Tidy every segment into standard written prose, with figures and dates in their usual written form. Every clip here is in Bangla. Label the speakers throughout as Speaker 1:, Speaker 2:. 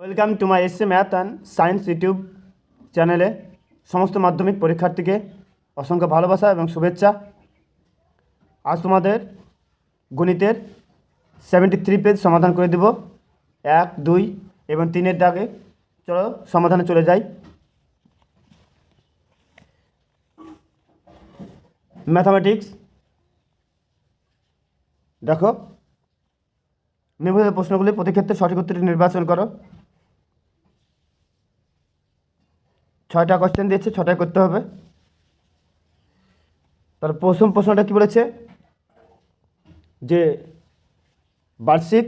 Speaker 1: Welcome to my SA math and science YouTube চ্যানেলে সমস্ত মাধ্যমিক পরীক্ষার্থীকে অসংখ্য ভালোবাসা এবং শুভেচ্ছা। আজ তোমাদের গণিতের 73 পেজ সমাধান করে দেব। 1, 2 এবং 3-এর দাগে চলো সমাধানে চলে যাই। ম্যাথামেটিক্স দেখো, নিম্নলিখিত প্রশ্নগুলি প্রতি ক্ষেত্রে সঠিক উত্তরটি নির্বাচন করো। 6টা কোশ্চেন দিয়েছে, 6টাই করতে হবে। তার প্রথম প্রশ্নটা কি বলেছে যে বার্ষিক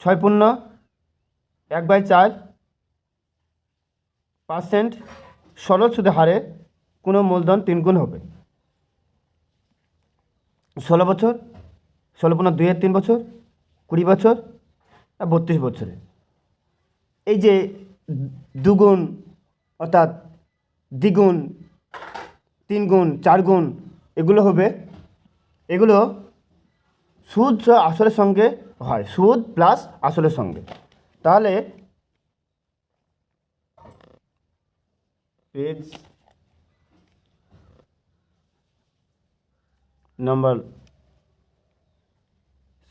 Speaker 1: 6.1/4% সরল সুদের হারে কোনো মূলধন 3 গুণ হবে। 16 বছর, 16×2 বছর, 20 বছর আর 32 বছরে। এই যে দুগুণ অর্থাৎ দ্বিগুণ, 3 গুণ, 4 গুণ এগুলো হবে, এগুলো সুদ আসলের সঙ্গে হয়, সুদ প্লাস আসলের সঙ্গে। তাহলে পেজ নাম্বার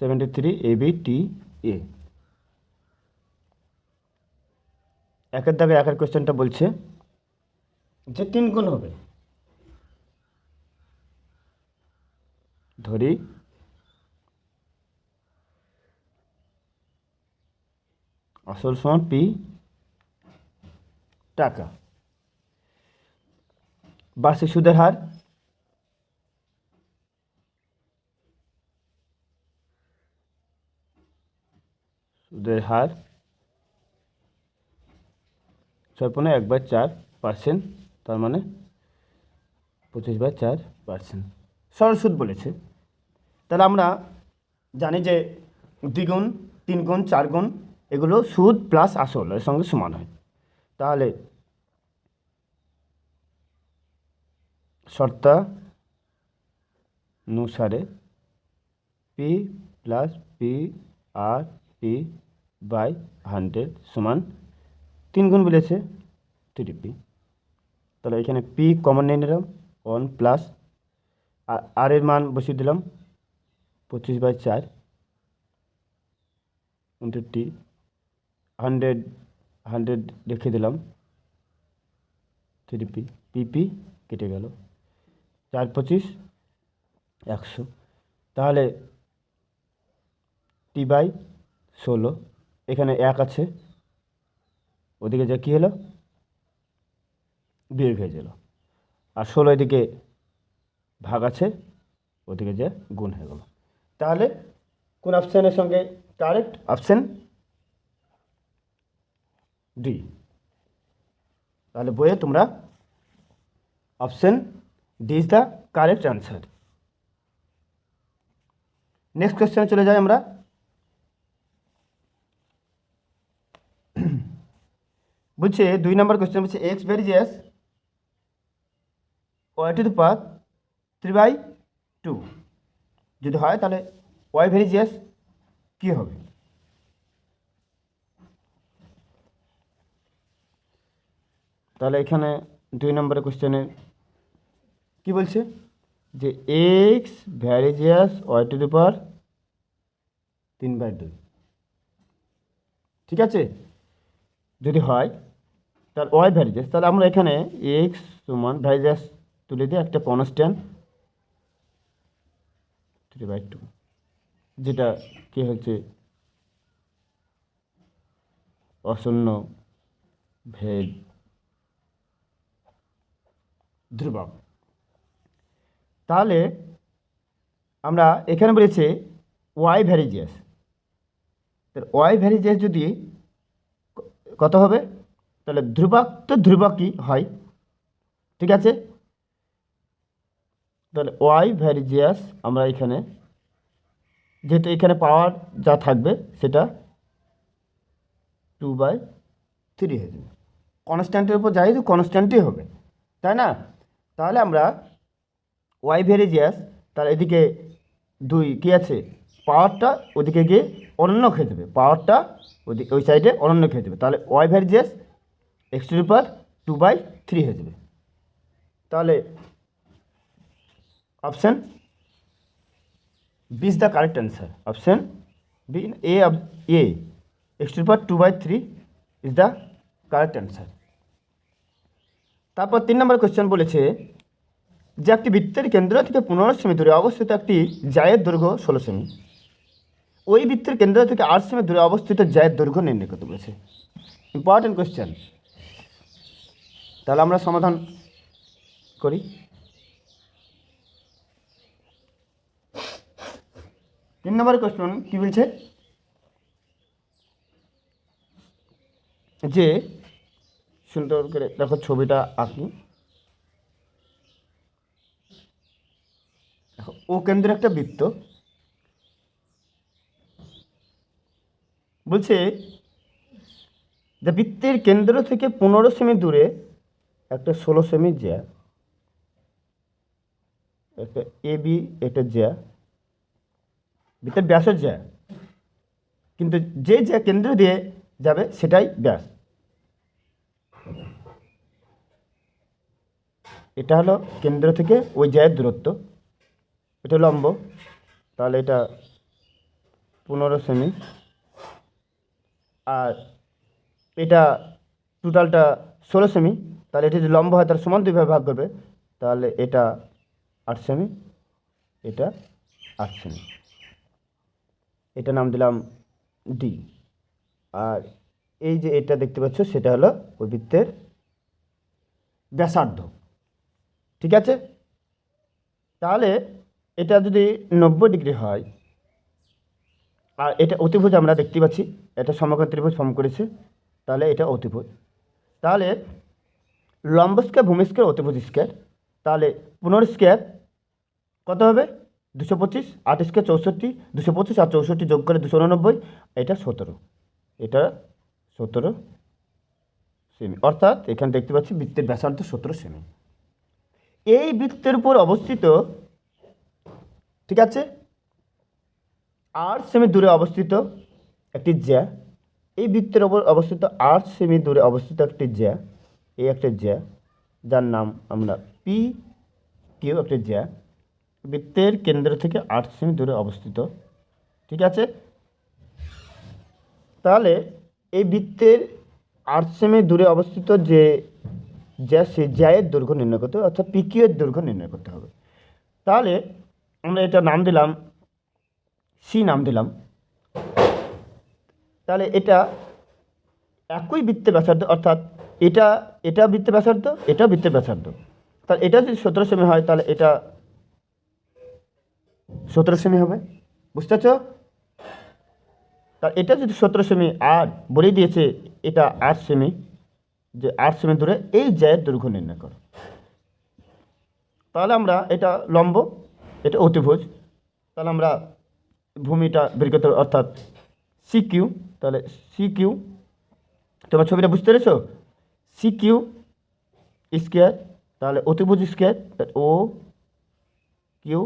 Speaker 1: 73 ABTA, 1-এর দাগে 1-এর কোয়েশ্চেনটা বলছে যে 3 গুণ হবে। ধরি আসল সমান P টাকা, বার্ষিক সুদের হার সুদের হার 6.1/4%, তার মানে 25/4%। সরল সুদ বলেছে। তাহলে আমরা জানি যে দ্বিগুণ, 3 গুণ, 4 গুণ এগুলো সুদ প্লাস আসল এর সঙ্গে সমান হয়। তাহলে শর্তানুসারে P প্লাস PR/P/100 সমান 3 গুণ বলেছে 3P। তাহলে এখানে P কমন নিয়ে নিলাম, 1 প্লাস আর এর মান বসিয়ে দিলাম 25/4 ইন্টু T, 100 রেখে দিলাম 3P, PP কেটে গেল, 4×25 100। তাহলে T/16, এখানে 1 আছে, ওদিকে যা কী হলো বিয়োগ হয়ে গেল, আর 16 এদিকে ভাগ আছে, ওদিকে যে গুণ হয়ে গেল। তাহলে কোন অপশানের সঙ্গে কারেক্ট? Option D. তাহলে বইয়ে তোমরা option D is the correct answer. Next কোয়েশ্চেনে চলে যাই আমরা। বলছে 2 নম্বর কোয়েশ্চেন বলছে x ভ্যারিজেস y^3/2 যদি হয় তাহলে y ভ্যারিজেস কী হবে? তাহলে এখানে 2 নম্বরের কোয়েশ্চেনে কি বলছে যে x ভ্যারিজেস y^3/2, ঠিক আছে? যদি হয় তাহলে y ভ্যারিজেস, তাহলে আমরা এখানে x সমান ভ্যারিজেস তুলে দিয়ে একটা কনস্ট্যান্ট 3/2, যেটা কি হচ্ছে অশূন্য ভেদ ধ্রুবক। তাহলে আমরা এখানে বলেছে y ভ্যারিজেস, তাহলে y ভ্যারিজেস যদি কত হবে? তাহলে ধ্রুবক তো ধ্রুবকই হয়, ঠিক আছে? তাহলে y ভ্যারিজেস আমরা এখানে যেহেতু এখানে পাওয়ার যা থাকবে সেটা 2/3 হয়ে যাবে। কনস্ট্যান্টের উপর যাই তো কনস্ট্যান্টই হবে, তাই না? তাহলে আমরা y ভ্যারিজেস, তাহলে এদিকে 2 কী আছে পাওয়ারটা ওদিকে গিয়ে অনন্য খেয়ে যাবে, পাওয়ারটা ওই সাইডে অনন্য খেয়ে যাবে, তাহলে ওয়াই ভার্সেস x⁴ হয়ে যাবে। তাহলে option B is the correct answer. Option B এ x⁴ is the correct answer. তারপর 3 নম্বর কোয়েশ্চেন বলেছে যে একটি বৃত্তের কেন্দ্র থেকে 15 সেমি দূরে অবস্থিত একটি জায়ের দৈর্ঘ্য 16 সেমি, ওই বৃত্তের কেন্দ্র থেকে 8 সেমি দূরে অবস্থিত জায়ের দৈর্ঘ্য নির্ণয় করতে বলেছে। Important question. তাহলে আমরা সমাধান করি। 3 নম্বর কোয়েশ্চন কি বলছে যে সুন্দর করে দেখো ছবিটা আঁকি। দেখো ও কেন্দ্রে একটা বৃত্ত, বলছে যে বৃত্তের কেন্দ্র থেকে 15 সেমি দূরে একটা 16 সেমি জ্যা, একটা এ বি, একটা জ্যা, বৃত্তের ব্যাসের জ্যা, কিন্তু যে জ্যা কেন্দ্র দিয়ে যাবে সেটাই ব্যাস। এটা হলো কেন্দ্র থেকে ওই জ্যায়ের দূরত্ব, এটা লম্ব, তাহলে এটা 15 সেমি, আর এটা টোটালটা 16 সেমি, তাহলে এটা যদি লম্ব হয় তাহলে সমান দুইভাবে ভাগ করবে, তাহলে এটা 8 সেমি, এটা 8 সেমি, এটা নাম দিলাম ডি। আর এই যে এটা দেখতে পাচ্ছ সেটা হলো ওই বৃত্তের ব্যাসার্ধ। ঠিক আছে, তাহলে এটা যদি 90 ডিগ্রি হয় আর এটা অতিভুজ, আমরা দেখতে পাচ্ছি এটা সমকোণ ত্রিভুজ ফর্ম করেছে, তাহলে এটা অতিভুজ। তাহলে লম্ব স্কয়ার, ভূমি স্কয়ার, অতিভুজ স্কয়ার, তাহলে 15 স্কয়ার কত হবে 225, 8 স্কয়ার 64, 225 আর 64 যোগ করে 289, এটা 17, এটা 17 সেমি, অর্থাৎ এখানে দেখতে পাচ্ছি বৃত্তের ব্যাসার্ধ 17 সেমি। এই বৃত্তের উপর অবস্থিত, ঠিক আছে, 8 সেমি দূরে অবস্থিত একটি জ্যা, এই বৃত্তের উপর অবস্থিত 8 সেমি দূরে অবস্থিত একটি জ্যা, এই একটা জ্যা যার নাম আমরা পি কিউ, একটা জ্যা বৃত্তের কেন্দ্র থেকে 8 সেমি দূরে অবস্থিত। ঠিক আছে, তাহলে এই বৃত্তের 8 সেমি দূরে অবস্থিত যে জ্যা, সেই জ্যায়ের দৈর্ঘ্য নির্ণয় করতে হবে, অর্থাৎ পি কিউ এর দৈর্ঘ্য নির্ণয় করতে হবে। তাহলে আমরা এটা নাম দিলাম সি, নাম দিলাম। তাহলে এটা একই বৃত্তের ব্যাসার্ধ, অর্থাৎ এটা বৃত্তের ব্যাসার্ধ, এটা বৃত্তের ব্যাসার্ধ, তাহলে এটা যদি 17 সেমি হয় তাহলে এটা 17 সেমি হবে, বুঝতে পারছো? তার এটা যদি 17 সেমি, আর বলে দিয়েছে এটা 8 সেমি, যে 8 সেমি দূরে এই জ্যায়ের দৈর্ঘ্য নির্ণয় করো। তাহলে আমরা এটা লম্ব, এটা অতিভুজ, তাহলে আমরা ভূমিটা বের করতে হবে, অর্থাৎ সি কিউ। তাহলে সি কিউ, তোমার ছবিটা বুঝতে পেরেছো? সি কিউ স্কোয়ার, তাহলে অতিভুজ square, O Q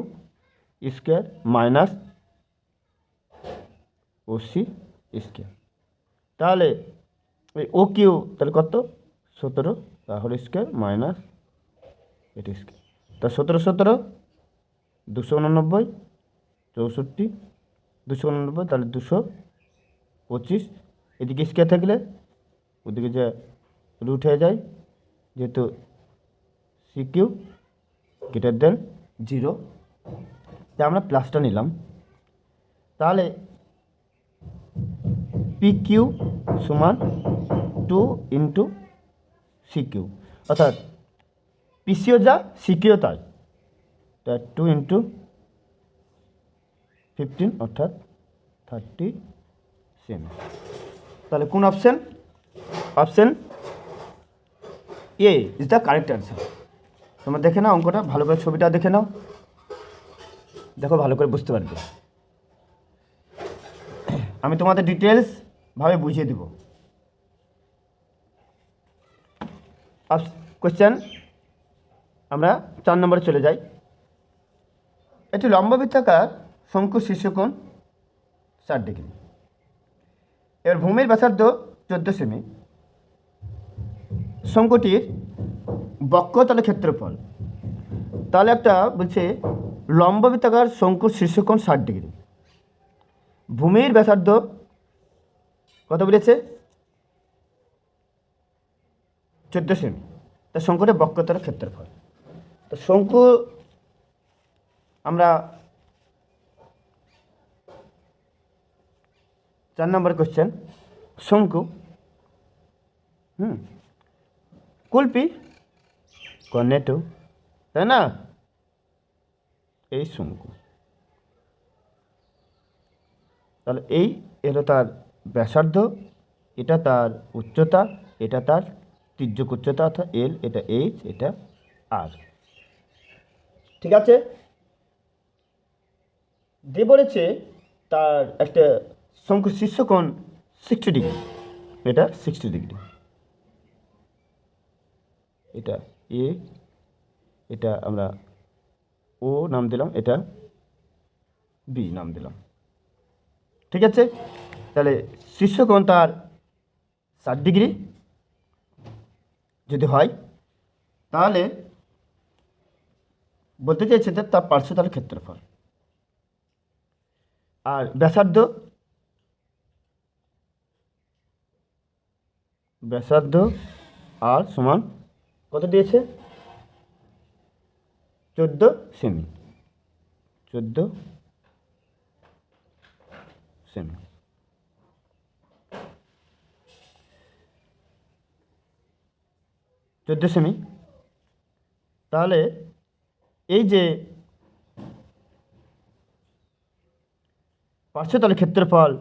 Speaker 1: square minus ও সি স্কোয়ার, তাহলে ওই ও কিউ তাহলে কত 17, তাহলে স্কোয়ার মাইনাস এটা স্কোয়ার, তা 17 17 289, 64 289, তাহলে 225, এদিকে স্কোয়ার থাকলে ওদিকে যে রুট হয়ে যায়, যেহেতু সি কিউ গ্রেটার দেন 0, তাই আমরা প্লাসটা নিলাম। তাহলে পি কিউ সমান 2 ইন্টু সি কিউ, অর্থাৎ পিসিও যা সিকিও তাই, তা 2 ইন্টু 15, অর্থাৎ 30 সেমি। তাহলে কোন option? Option A is the correct answer. তোমরা দেখে নাও অঙ্কটা, ভালো করে ছবিটা দেখে নাও, দেখো ভালো করে বুঝতে পারবে। আমি তোমাদের ডিটেলসভাবে বুঝিয়ে দেব। কোয়েশ্চেন আমরা 4 নম্বরে চলে যাই। একটি লম্ব বৃত্তাকার শঙ্কু শীর্ষকোণ 60 ডিগ্রি। এবার ভূমির ব্যাসার্ধ 14 সেমি। শঙ্কুটির বক্রতলের ক্ষেত্রফল, তাহলে একটা বলছে লম্ববৃত্তাকার শঙ্কুর শীর্ষকোণ 60 ডিগ্রি। ভূমির ব্যাসার্ধ কত বলেছে? 14 সেমি। তা শঙ্কুটির বক্রতলের ক্ষেত্রফল। তো শঙ্কু আমরা 4 নম্বর কোশ্চেন, শঙ্কু কুলপি কর্নেটো, তাই না? এই শঙ্কু, তাহলে এই এলো তার ব্যাসার্ধ, এটা তার উচ্চতা, এটা তার তির্যক উচ্চতা অর্থাৎ এল, এটা এইচ, এটা আর। ঠিক আছে, দিয়ে বলেছে তার একটা শঙ্কুর শীর্ষকোণ 60 ডিগ্রি, এটা 60 ডিগ্রি। এটা এ, এটা আমরা ও নাম দিলাম, এটা বি নাম দিলাম। ঠিক আছে, তাহলে শীর্ষকোণ তার 60 ডিগ্রি যদি হয়, তাহলে বলতে চাইছে যে তার পার্শ্বতলের ক্ষেত্রফল। আর ব্যাসার্ধ আর সমান কত দিয়েছে? 14 সেমি। 14 সেমি। তাহলে এই যে পার্শ্বতলের ক্ষেত্রফল,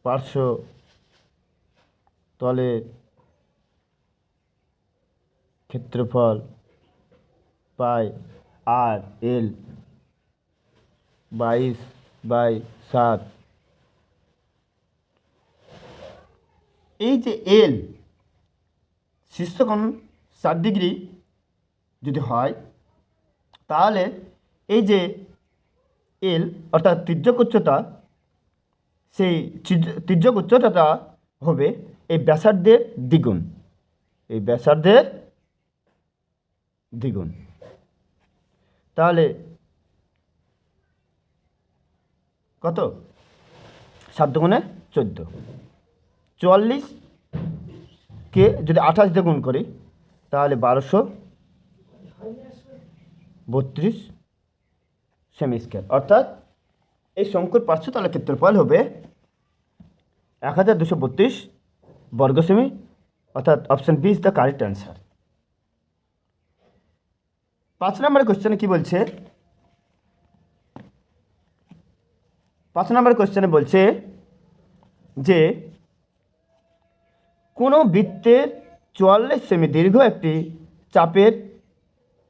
Speaker 1: পার্শ্বতলের ক্ষেত্রফল পাই আর এল 22/7। এই যে এল শীর্ষকোণ 60 ডিগ্রি যদি হয়, তাহলে এই যে এল অর্থাৎ তির্যক উচ্চতা, সেই তির্যক উচ্চতাটা হবে এই ব্যাসার্ধের দ্বিগুণ, এই ব্যাসার্ধের দ্বিগুণ। তাহলে কত? 7×14, 44কে যদি 28 দিয়ে গুণ করি তাহলে 1232 সেমি স্কয়ার, অর্থাৎ এই শঙ্কুর পার্শ্বতলের ক্ষেত্রফল হবে 1232 বর্গ সেমি, অর্থাৎ option B is the correct answer. 5 নম্বর কোশ্চেনে কি বলছে? 5 নম্বর কোশ্চেনে বলছে যে কোনো বৃত্তের 44 সেমি দীর্ঘ একটি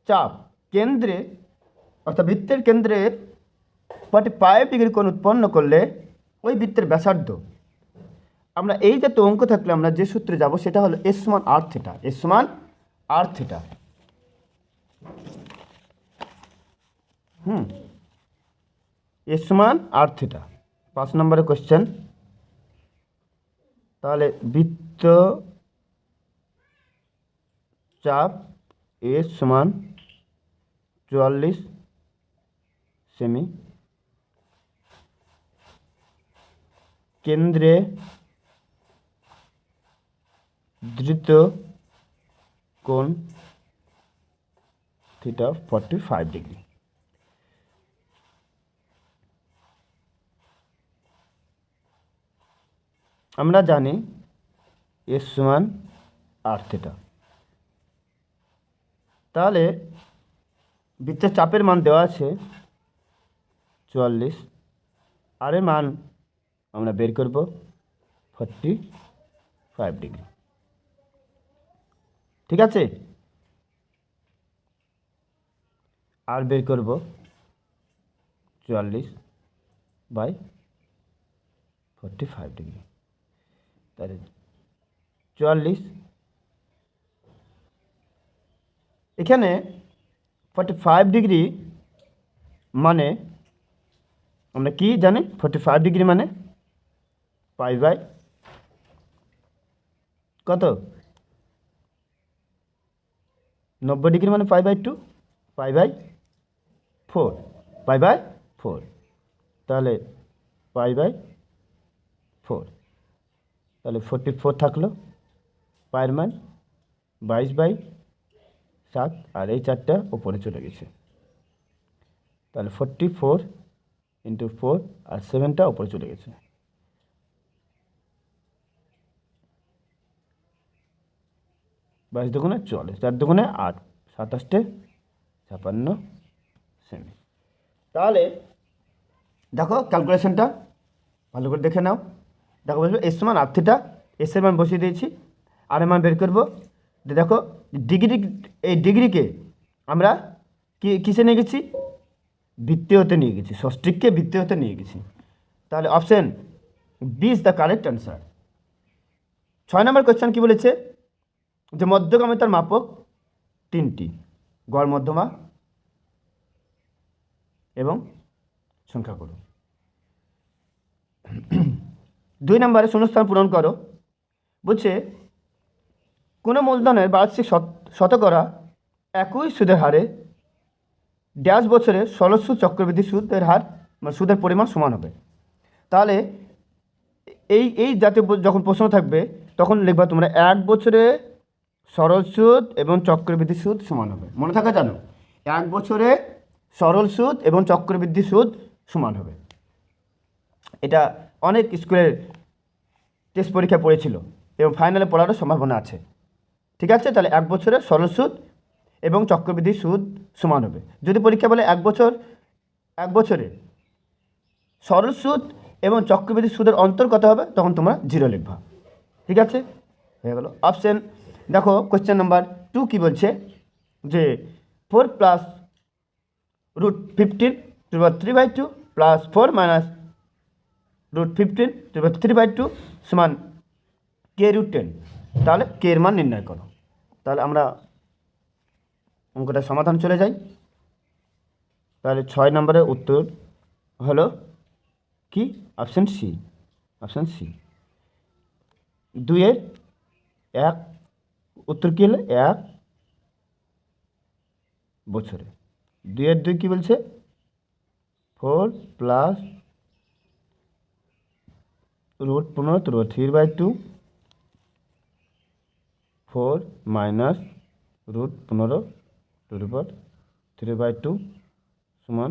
Speaker 1: চাপ কেন্দ্রে অর্থাৎ বৃত্তের কেন্দ্রে 45 ডিগ্রি কোণ উৎপন্ন করলে ওই বৃত্তের ব্যাসার্ধ, আমরা এই যে তো অঙ্ক থাকলে আমরা যে সূত্রে যাব সেটা হলো এস সমান আর থিটা। এস সমান আর থিটা। এস সমান আর থিটা। 5 নম্বরের কোশ্চেন। তাহলে বৃত্ত চাপ এস সমান 44 সেমি, কেন্দ্রে ধৃত কোণ থিটা 45 ডিগ্রি। আমরা জানি এস সমান আর থিটা। তাহলে বৃত্তের চাপের মান দেওয়া আছে 44, আর এর মান আমরা বের করব 45 ডিগ্রি। ঠিক আছে, আর বের করব 44/45 ডিগ্রি। তাহলে 44, এখানে 45 ডিগ্রি মানে আমরা কি জানি 45 ডিগ্রি মানে পাই বাই কত, 90 ডিগ্রি মানে pi by 2, pi by 4, pi by 4, তাহলে পাই বাই 4, তাহলে 44 থাকলো, পায়ের মান 22/7, আর এই 4টা উপরে চলে গেছে, তাহলে 44 × 4 আর 7টা উপরে চলে গেছে। 22 দুগুণে 44, 4 দুগুণে 8, 27 56 সেমি। তাহলে দেখো ক্যালকুলেশনটা ভালো করে দেখে নাও। দেখো বলবে এস সমান আর থিটা, এস এর মান বসিয়ে দিয়েছি, আর এর মান বের করবো। দেখো ডিগ্রি, এই ডিগ্রিকে আমরা কিসে নিয়ে গেছি, বৃত্তীয়তে নিয়ে গেছি, ষষ্ঠীকে বৃত্তীয়তে নিয়ে গেছি। তাহলে option B is the correct answer. 6 নম্বর কোয়েশ্চেন কি বলেছে, যে মধ্যগামিতার মাপক 3টি, গড়, মধ্যমা এবং সংখ্যা করো। 2 নম্বরে শূন্যস্থান পূরণ করো। বলছে কোনো মূলধনের বার্ষিক শতকরা একই সুদের হারে ড্যাশ বছরে সরল সুদ চক্রবৃদ্ধি সুদের হার বা সুদের পরিমাণ সমান হবে। তাহলে এই জাতীয় যখন প্রশ্ন থাকবে তখন লিখবা তোমরা 1 বছরে সরল সুদ এবং চক্রবৃদ্ধি সুদ সমান হবে। মনে থাকা জানো, 1 বছরে সরল সুদ এবং চক্রবৃদ্ধি সুদ সমান হবে। এটা অনেক স্কুলের টেস্ট পরীক্ষায় পড়েছিল এবং ফাইনালে পড়ারও সম্ভাবনা আছে। ঠিক আছে, তাহলে 1 বছরে সরল সুদ এবং চক্রবৃদ্ধি সুদ সমান হবে। যদি পরীক্ষা বলে 1 বছরে সরল সুদ এবং চক্রবৃদ্ধি সুদের অন্তর কত হবে, তখন তোমরা 0 লিখবা। ঠিক আছে, হয়ে গেল। অপশন দেখো কোয়েশ্চেন নাম্বার 2 কি বলছে, যে 4 + √15 / 3/2 + 4 - √15 / 3/2 সমান k√10। তাহলে কে এর মান নির্ণয় করো। তাহলে আমরা অঙ্কটা সমাধান চলে যাই। তাহলে 6 নম্বরের উত্তর হলো কি, অপশন সি, অপশন সি। 2-এর 1 উত্তর কী হলো, 1 বছরে। 2-এর 2 কী বলছে, 4 + √15 / 3/2 4 - √15 / 3/2 সমান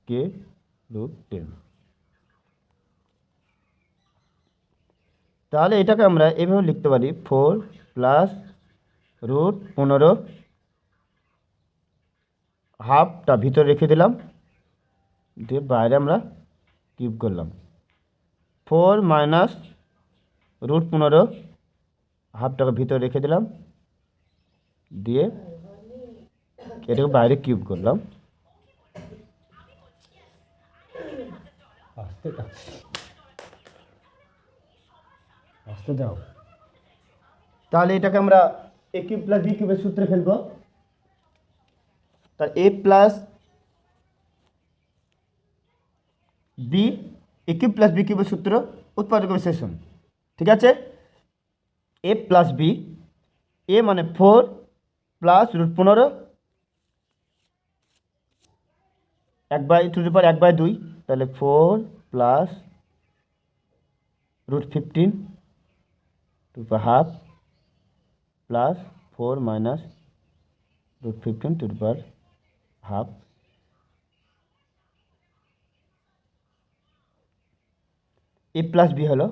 Speaker 1: k√10। তাহলে এটাকে আমরা এভাবে লিখতে পারি, 4 + √15 হাফটা ভিতরে রেখে দিলাম, দিয়ে বাইরে আমরা কিউব করলাম। 4 - √15 হাফটাকে ভিতরে রেখে দিলাম, দিয়ে এটাকে বাইরে কিউব করলাম। আসতে দাও। তাহলে এটাকে আমরা a কিউব + b কিউবের সূত্রে ফেলবো। তার a + b a cube + b কিউবের সূত্র উৎপাদক বিশ্লেষণ। ঠিক আছে, a + b, a মানে 4 + √15 1/2, তাহলে 4 + √15 ½ প্লাস 4 - √15 ½ a + b হলো।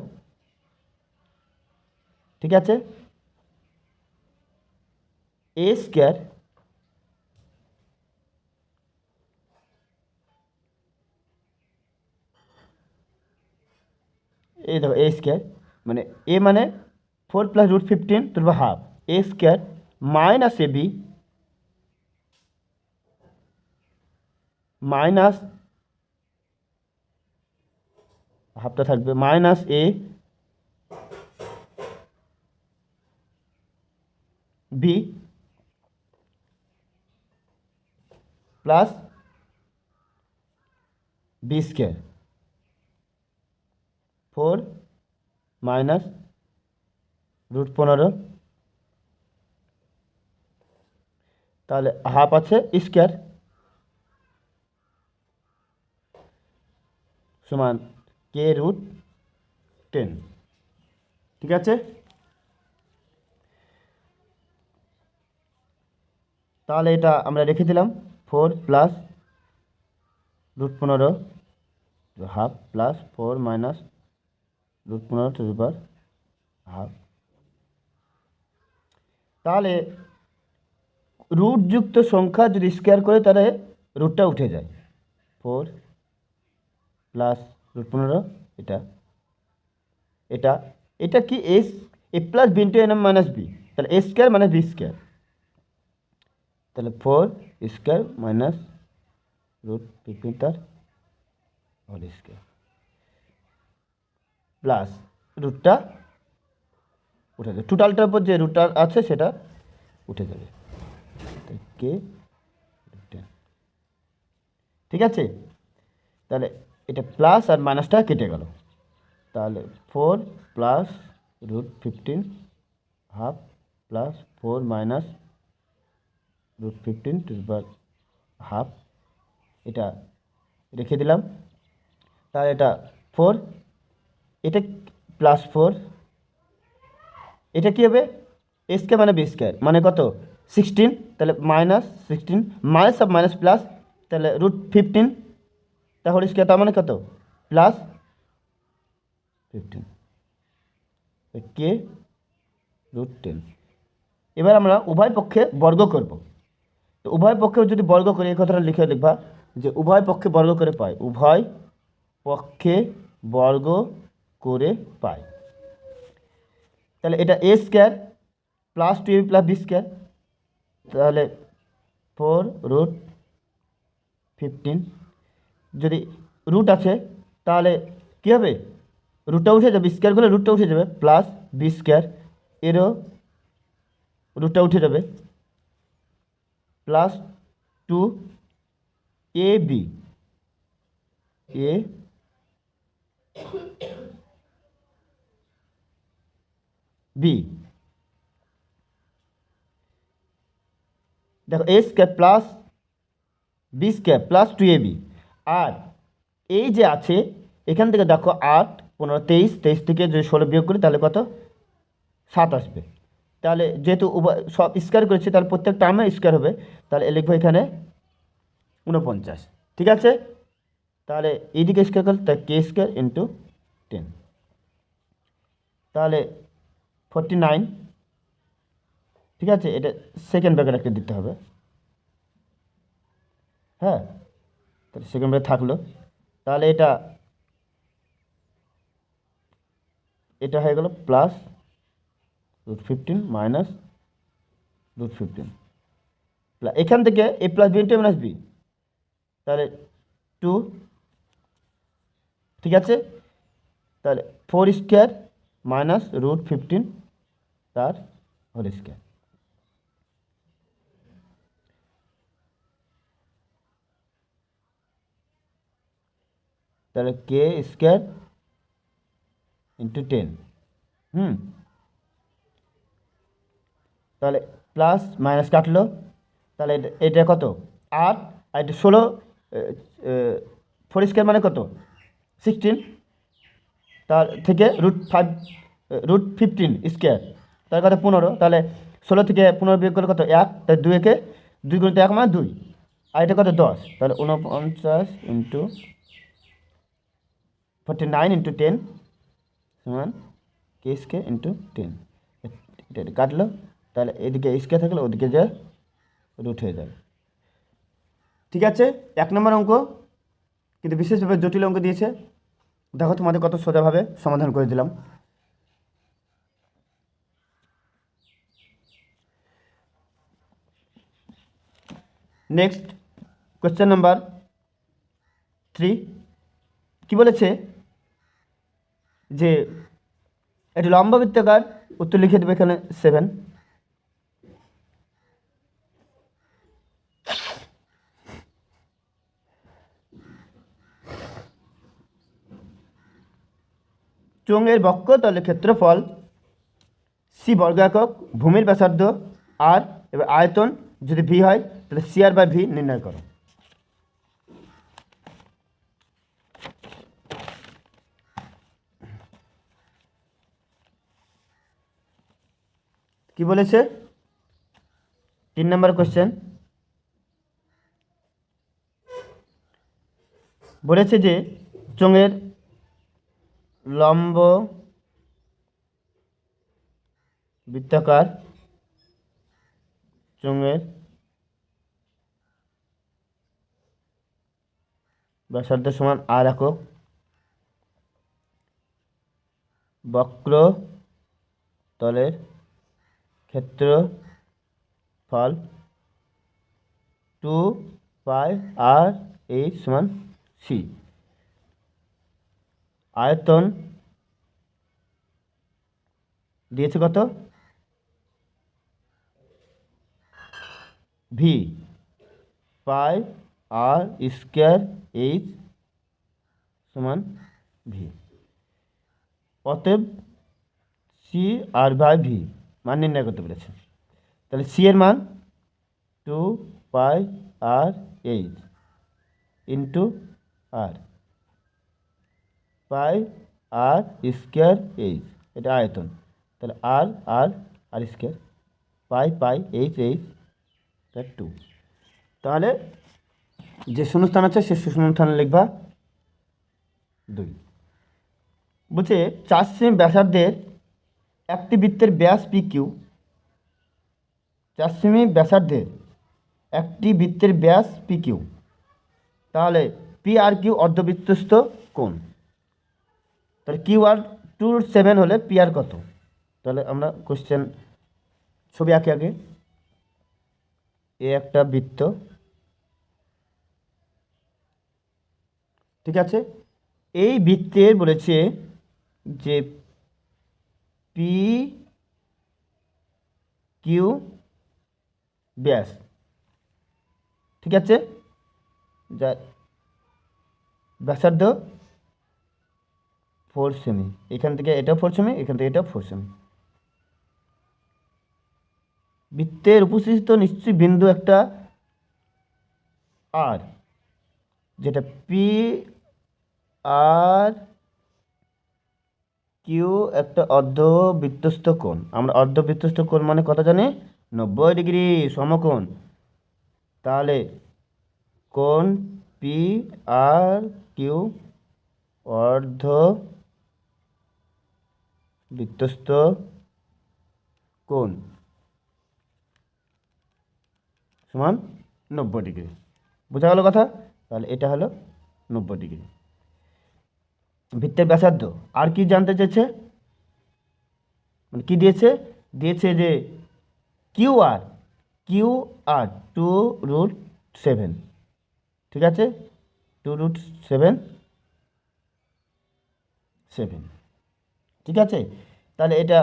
Speaker 1: ঠিক আছে, a স্কয়ার এই দেখো a স্কয়ার মানে a মানে 4 + √15 ½ a স্কয়ার - ab মাইনাস হাফটা থাকবে - a b plus b square 4 minus √15, তাহলে হাফ আছে স্কোয়ার সমান k√10। ঠিক আছে, তাহলে এটা আমরা রেখে দিলাম 4 plus √15 half plus 4 minus √15 to the power half. তাহলে রুটযুক্ত সংখ্যা যদি স্কোয়ার করে তাহলে রুটটা উঠে যায়। 4 প্লাস √15, এটা এটা এটা কি a plus b into a minus b, তাহলে a square minus b square, তাহলে 4 স্কোয়ার মাইনাস √15 তার হোল স্কোয়ার প্লাস রুটটা উঠে যাবে, টোটালটার উপর যে রুটটা আছে সেটা উঠে যাবে, k√10। ঠিক আছে, তাহলে এটা প্লাস আর মাইনাসটা কেটে গেল, তাহলে 4 plus √15 half plus 4 minus √15 to the power half, এটা রেখে দিলাম। তাহলে এটা 4, এটা প্লাস 4, এটা কী হবে a স্কোয়ার মানে b স্কোয়ার মানে কত 16, তাহলে minus 16 minus of minus plus, তাহলে √15 তাহলে স্কোয়ার তার মানে কত প্লাস 15 k√10। এবার আমরা উভয় পক্ষে বর্গ করব, তো উভয় পক্ষে যদি বর্গ করে এই কথাটা লিখবা যে উভয় পক্ষে বর্গ করে পাই, উভয় পক্ষে বর্গ করে পাই, তাহলে এটা a square plus 2ab plus b square, তাহলে 4√15, যদি রুট আছে তাহলে কী হবে রুটটা উঠে যাবে, স্কোয়ার করলে রুটটা উঠে যাবে, প্লাস b স্কোয়ার এরও রুটটা উঠে যাবে, প্লাস 2ab দেখো a square plus b square plus 2ab, আর এই যে আছে এখান থেকে দেখো 8 15 23, 23 থেকে যদি 16 বিয়োগ করি তাহলে কত 7 আসবে, তাহলে যেহেতু সব স্কোয়ার করেছে তাহলে প্রত্যেক টার্মে স্কোয়ার হবে, তাহলে লিখবো এখানে 49। ঠিক আছে, তাহলে এইদিকে স্কোয়ার করলে তাই k স্কোয়ার ইন্টু 10, তাহলে 49। ঠিক আছে, এটা সেকেন্ড ব্র্যাকেট একটা দিতে হবে, হ্যাঁ তাহলে সেকেন্ড ব্র্যাকেট থাকলো, তাহলে এটা হয়ে গেল প্লাস √15 মাইনাস √15, এখান থেকে a plus b into a minus b, তাহলে 2। ঠিক আছে, তাহলে 4 স্কোয়ার মাইনাস √15 তার হোল স্কোয়ার, তাহলে k স্কোয়ার ইন্টু 10। তাহলে প্লাস মাইনাস কাটলো, তাহলে এটা কত 8 আর এটা 16, 4 স্কোয়ার মানে কত 16, তার থেকে √15 স্কোয়ার তার কত 15, তাহলে 16 থেকে 15 বিয়োগ করলে কত 1, তাই 2 একে 2 গুণিত 1 মানে 2, আর এটা কত 10, তাহলে 49 ইন্টু 49 ইন্টু 10 সমান k স্কোয়ার ইন্টু 10, এটা কাটলো, তাহলে এদিকে স্কোয়ার থাকলে ওদিকে যা রুট হয়ে যাবে। ঠিক আছে, 1 নম্বর অঙ্ক কিন্তু বিশেষভাবে জটিল অঙ্ক দিয়েছে, দেখো তোমাদের কত সোজাভাবে সমাধান করে দিলাম। নেক্সট কোয়েশ্চেন নাম্বার 3 কি বলেছে যে এটি লম্বা বৃত্তাকার, উত্তর লিখে দেবে এখানে 7। চোঙের বক্ষ তাহলে ক্ষেত্রফল, সি বর্গ একক, ভূমির ব্যাসার্ধ আর, এবার আয়তন যদি ভি হয় তাহলে সি আর বাই ভি নির্ণয় করো। কি বলেছে 3 নম্বর কোশ্চেন, বলেছে যে চোঙের লম্ব বৃত্তাকার চোঙের ব্যাসার্ধ সমান আর একক, বক্র তলের ক্ষেত্রফল 2 পাই আর এইচ সমান সি, আয়তন দিয়েছে কত ভি পাই আর স্কোয়ার এইচ সমান ভি, অতএব সি আর বাই ভি মান নির্ণয় করতে পেরেছে। তাহলে সি এর মান 2 পাই আর এইচ ইন্টু আর, পাই আর স্কোয়ার এইচ, এটা আয়তন, তাহলে আর আর আর স্কোয়ার, পাই পাই এইচ এইচ 2, তাহলে যে শূন্যস্থান আছে সে শূন্যস্থানে লিখবা 2। বলছে 4 সেমি ব্যাসার্ধের একটি বৃত্তের ব্যাস পি কিউ, 4 সেমি ব্যাসার্ধের একটি বৃত্তের ব্যাস পি কিউ, তাহলে পি আর কিউ অর্ধবৃত্তস্থ কোণ, তাহলে কিউ আর 2/7 হলে পি আর কত? তাহলে আমরা কোশ্চেন ছবি আঁকি আগে। এ একটা বৃত্ত, ঠিক আছে, এই বৃত্তের বলেছে যে পি কিউ ব্যাস, ঠিক আছে, যা ব্যাসার্ধ 4 সেমি, এখান থেকে এটা 4 সেমি, এখান থেকে এটা 4 সেমি। বৃত্তের উপস্থিত নিশ্চয়ই বিন্দু একটা আর, যেটা পি আর কিউ একটা অর্ধবৃত্তস্থ কোণ। আমরা অর্ধবৃত্তস্থ কোণ মানে কত জানি? 90 ডিগ্রি সমকোণ। তাহলে কোণ পি আর কিউ অর্ধবৃত্তস্থ কোণ সমান 90 ডিগ্রি। বোঝা গেল কথা? তাহলে এটা হলো 90 ডিগ্রি। বৃত্তের ব্যাসার্ধ আর কি জানতে চেয়েছে, মানে কি দিয়েছে? দিয়েছে যে কিউ আর 2√7, ঠিক আছে, 2√7, ঠিক আছে। তাহলে এটা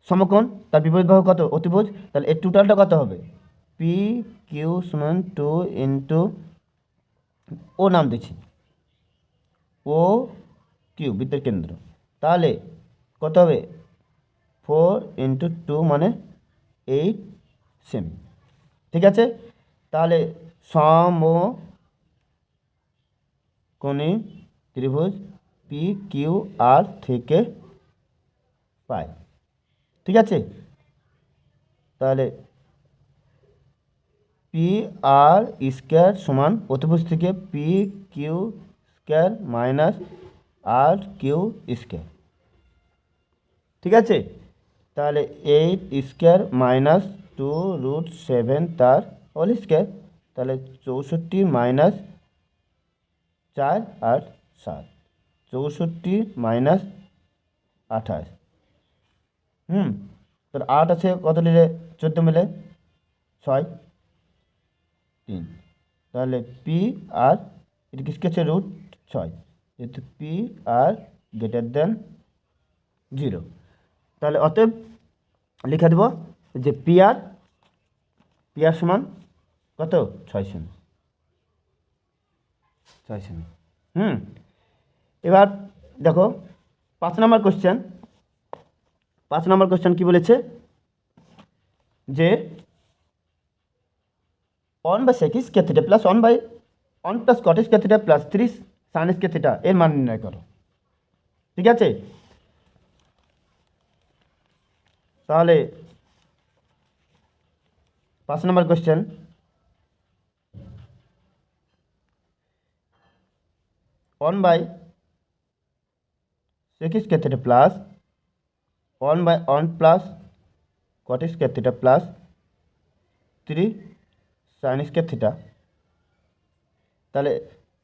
Speaker 1: সমকোণ, তার বিপরীত বাহু কত? অতিভুজ। তাহলে এর টোটালটা কত হবে? পি কিউ সমান 2 ইন্টু ও নাম দিচ্ছি, ও কিউ বৃত্তের কেন্দ্র, তাহলে কত হবে? 4 ইন্টু 2 মানে 8 সেমি, ঠিক আছে। তাহলে সমকোণী ত্রিভুজ পি কিউ আর থেকে পাই, ঠিক আছে। তাহলে পি আর স্কোয়ার সমান অতিভুজ থেকে পি কিউ স্কোয়ার মাইনাস আর কিউ স্কোয়ার, ঠিক আছে। তাহলে 8 স্কোয়ার মাইনাস 2√7 তার হোল স্কোয়ার, তাহলে 64 মাইনাস 4 আর 7, 64 মাইনাস 28, তাহলে 8 আছে কত নিলে 14 মিলে 6, 3, তাহলে পি আর এটা কিসকে আছে? √6, যেহেতু পি আর গ্রেটার দেন 0, তাহলে অতএব লিখে দেব যে পি আর সমান কত? 6 সেমি, 6 সেমি। এবার দেখো 5 নম্বর কোশ্চেন কি বলেছে যে 1/sec square theta plus 1/1 plus cot square theta plus 3 sin square theta এর মান নির্ণয় করো। ঠিক আছে, তাহলে 5 নম্বর question, 1/sec square theta plus 1/1 plus cot square theta plus 3 sin square theta. তাহলে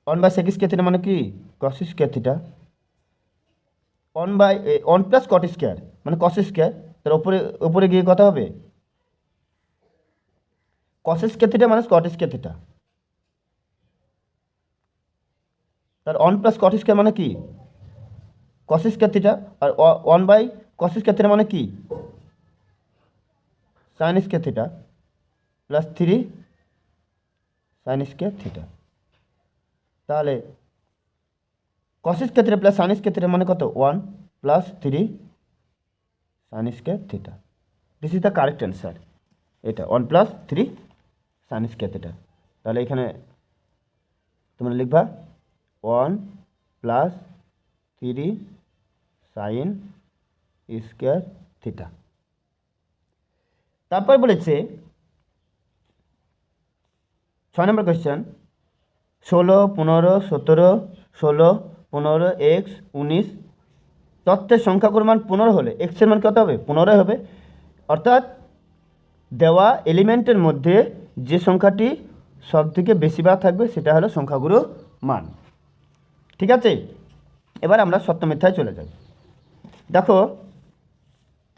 Speaker 1: 1/sec স্কয়ার থিটা মানে কি cos square theta, 1 plus cot square মানে cos স্কয়ার, তার উপরে গিয়ে কত হবে cos স্কয়ার থিটা মানে cot স্কয়ার থিটা, তার 1 প্লাস cot স্কয়ার মানে কি cos স্কয়ার থিটা, আর 1/cos স্কয়ার থিটা মানে কি sin square theta plus 3 sin square theta. তাহলে cos square theta plus sin square theta মানে কত 1 plus 3 sin square theta. This is the correct answer, এটা 1 প্লাস 3 sin স্কয়ার থিটা। তাহলে এখানে তোমরা লিখবা 1 প্লাস 3 sin স্কয়ার থিটা। তারপর বলেছে 6 নম্বর কোয়েশ্চেন, 16, 15, 17, 16, 15, x 19 তথ্যের সংখ্যাগুলোর মান 15 হলে x এর মান কত হবে 15 হবে। অর্থাৎ দেওয়া এলিমেন্টের মধ্যে যে সংখ্যাটি সব থেকে বেশিবার থাকবে সেটা হলো সংখ্যাগুলোর মান। ঠিক আছে, এবার আমরা সত্য মিথ্যায় চলে যাই। দেখো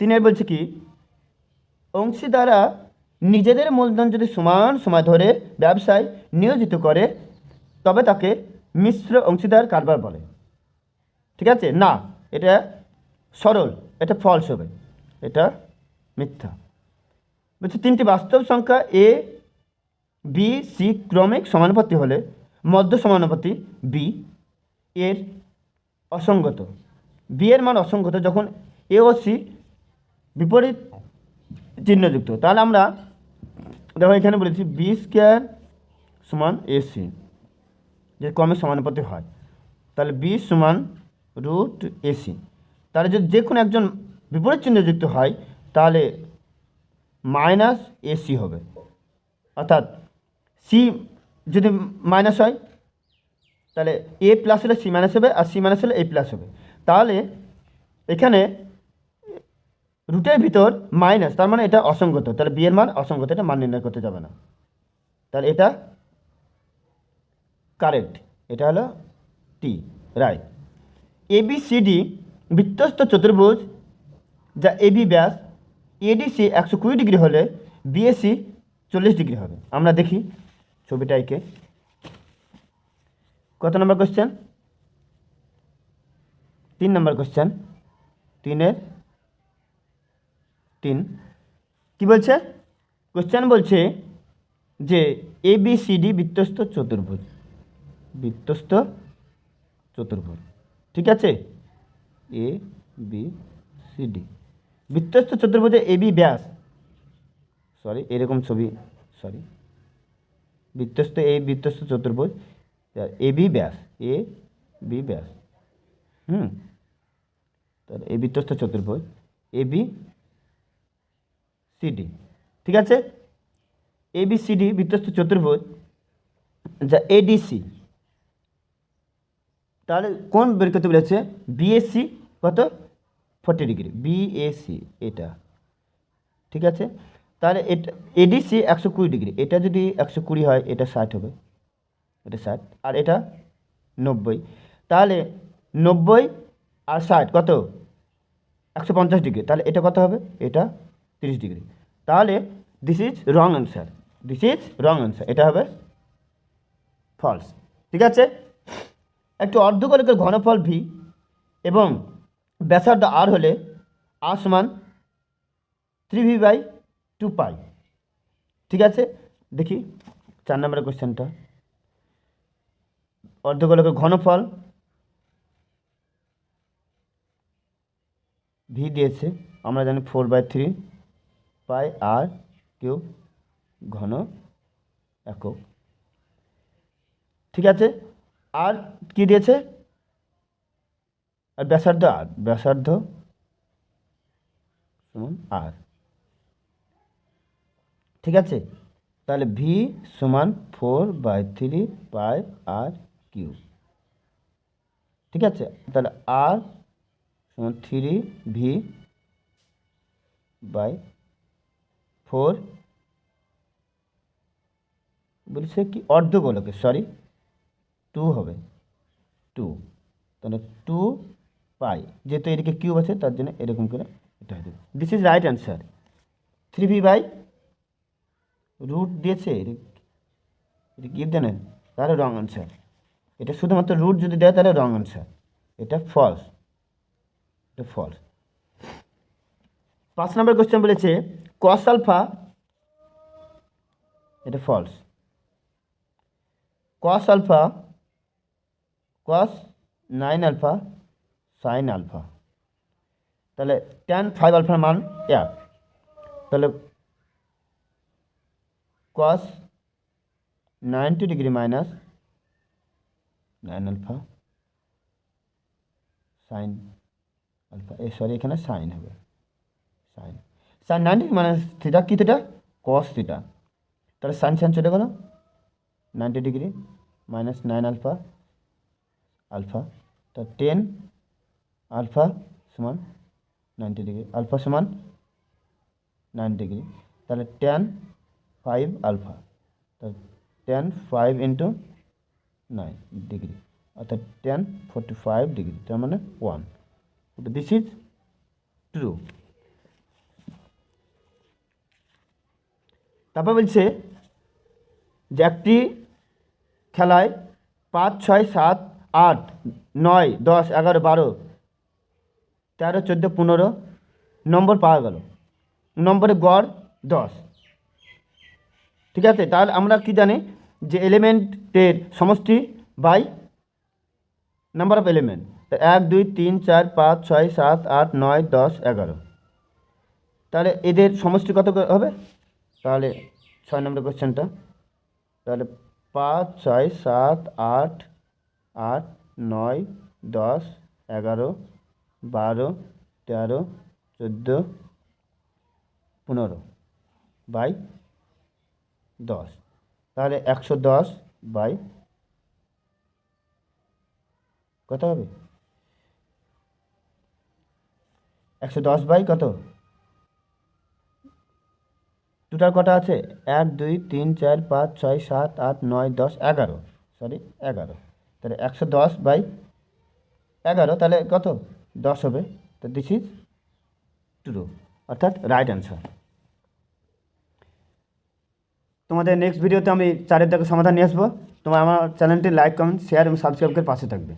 Speaker 1: 3 বলছে কি অংশীদাররা নিজেদের মূলধন যদি সমান সময় ধরে ব্যবসায় নিয়োজিত করে তবে তাকে মিশ্র অংশীদার কারবার বলে। ঠিক আছে, না এটা সরল, এটা ফলস হবে, এটা মিথ্যা। বলছে 3টি বাস্তব সংখ্যা এ বি সি ক্রমিক সমানুপাতি হলে মধ্য সমানুপাতি বি এর অসঙ্গত, বি এর মান অসঙ্গত যখন এ ও সি বিপরীত চিহ্নযুক্ত। তাহলে আমরা দেখো এখানে বলেছি বি স্কোয়ার সমান এসি যে ক্রমিক সমানুপাতি হয়, তাহলে বি সমান রুট এসি। তাহলে যদি যে কোনো একজন বিপরীত চিহ্নযুক্ত হয় তাহলে মাইনাস এসি হবে, অর্থাৎ সি যদি মাইনাস হয় তাহলে এ প্লাস হলে সি মাইনাস হবে, আর সি মাইনাস হলে এ প্লাস হবে। তাহলে এখানে রুটের ভিতর মাইনাস, তার মানে এটা অসঙ্গত, তাহলে বি এর মান অসঙ্গত, এটা মান নির্ণয় করতে যাবে না। তাহলে এটা কারেক্ট, এটা হলো টি রাইট। এবিসিডি বৃত্তস্থ চতুর্ভুজ যা এবি ব্যাস এডিসি 120 ডিগ্রি হলে বিএসি 40 ডিগ্রি হবে। আমরা দেখি ছবিটাইকে, কত নম্বর কোশ্চেন 3 নম্বর কোশ্চেন, 3-এর 3 কি বলছে কোশ্চেন বলছে যে এবিসিডি বৃত্তস্থ চতুর্ভুজ, বৃত্তস্থ চতুর্ভুজ, ঠিক আছে A B C D বৃত্তস্থ চতুর্ভুজে AB ব্যাস, সরি এরকম ছবি, সরি বৃত্তস্থ চতুর্ভুজ এবি ব্যাস, এ বি ব্যাস, তাহলে এই বৃত্তস্থ চতুর্ভুজ এবি সিডি, ঠিক আছে এবিসিডি বৃত্তস্থ চতুর্ভুজ যা এডিসি, তাহলে কোন বের করতে বলেছে বিএসি কত 40 ডিগ্রি, বিএসি এটা, ঠিক আছে। তাহলে এটা এডিসি 120 ডিগ্রি, এটা যদি 120 হয় এটা 60 হবে, এটা 60, আর এটা 90, তাহলে 90 আর 60 কত 150 ডিগ্রি, তাহলে এটা কত হবে এটা 30 ডিগ্রি। তাহলে this is wrong answer, this is wrong answer, এটা হবে ফলস। ঠিক আছে, একটি অর্ধগোলকের ঘনফল ভি এবং ব্যাসার্ধ আর হলে আর সমান 3v/2π। ঠিক আছে, দেখি 4 নম্বরের কোশ্চেনটা, অর্ধগোলকের ঘনফল ভি দিয়েছে আমরা জানি 4/3 পাই আর কিউব ঘন একক। ঠিক আছে, আর কি দিয়েছে, আর ব্যাসার্ধ আর, ব্যাসার্ধ সমান আর। ঠিক আছে, তাহলে ভি সমান 4/3 পাই আর কিউব। ঠিক আছে, তাহলে আর সমান 3v/4 বলছে কি অর্ধগোলকে, সরি 2 হবে 2, তাহলে 2 পাই, যেহেতু এদিকে কিউব আছে তার জন্য এরকম করে এটা হয়ে যাবে। This is right answer. 3v/রুট দিয়েছে, এটা গিভ দেন, তাহলে রং অ্যান্সার। এটা শুধুমাত্র রুট যদি দেয় তাহলে রং অ্যান্সার, এটা ফলস, এটা ফলস। 5 নম্বর কোশ্চেন বলেছে কস আলফা, এটা false. Cos alpha cos 9 alpha sine alpha, তাহলে tan 5 আলফার মান 1, তাহলে cos 90 degree minus 9 alpha sine alpha, sorry এখানে সাইন হবে, সাইন 90 মাইনাস থিটা, কি থিটা, কস থিটা, তাহলে সাইন সাইন চলে গেল, 90 ডিগ্রি মাইনাস 9 আলফা আলফা, তো 10 আলফা সমান 90 ডিগ্রি, আলফা সমান 9 ডিগ্রি, তাহলে tan 5 আলফা, তাহলে tan 5 ইন্টু 9 ডিগ্রি, অর্থাৎ tan 45 ডিগ্রি, তার মানে 1। This is true. তারপর বলছে যে একটি খেলায় 5, 6, 7, 8, 9, 10, 11, 12, 13, 14, 15 নম্বর পাওয়া গেল, নম্বরের গড় 10। ঠিক আছে, তাহলে আমরা কি জানি যে এলিমেন্টের সমষ্টি বাই নাম্বার অফ এলিমেন্ট, 1, 2, 3, 4, 5, 6, 7, 8, 9, 10, 11, তাহলে এদের সমষ্টি কত হবে, তাহলে 6 নম্বর কোশ্চেনটা, তাহলে 5, 6, 7, 8, 8, 9, 10, 11, 12, 13, 14, 15 বাই 10, তাহলে 110 বাই কত হবে, 110 বাই কত, টোটাল কটা আছে, 1, 2, 3, 4, 5, 6, 7, 8, 9, 10, 11, সরি 11, তাহলে 110 বাই 11, তাহলে কত 10 হবে, তো দিস ইজ ট্রু, অর্থাৎ রাইট অ্যান্সার। তোমাদের নেক্সট ভিডিওতে আমি 4 দাগের সমাধান নিয়ে আসবো। তোমার আমার চ্যানেলটি লাইক, কমেন্ট, শেয়ার এবং সাবস্ক্রাইব করে পাশে থাকবে।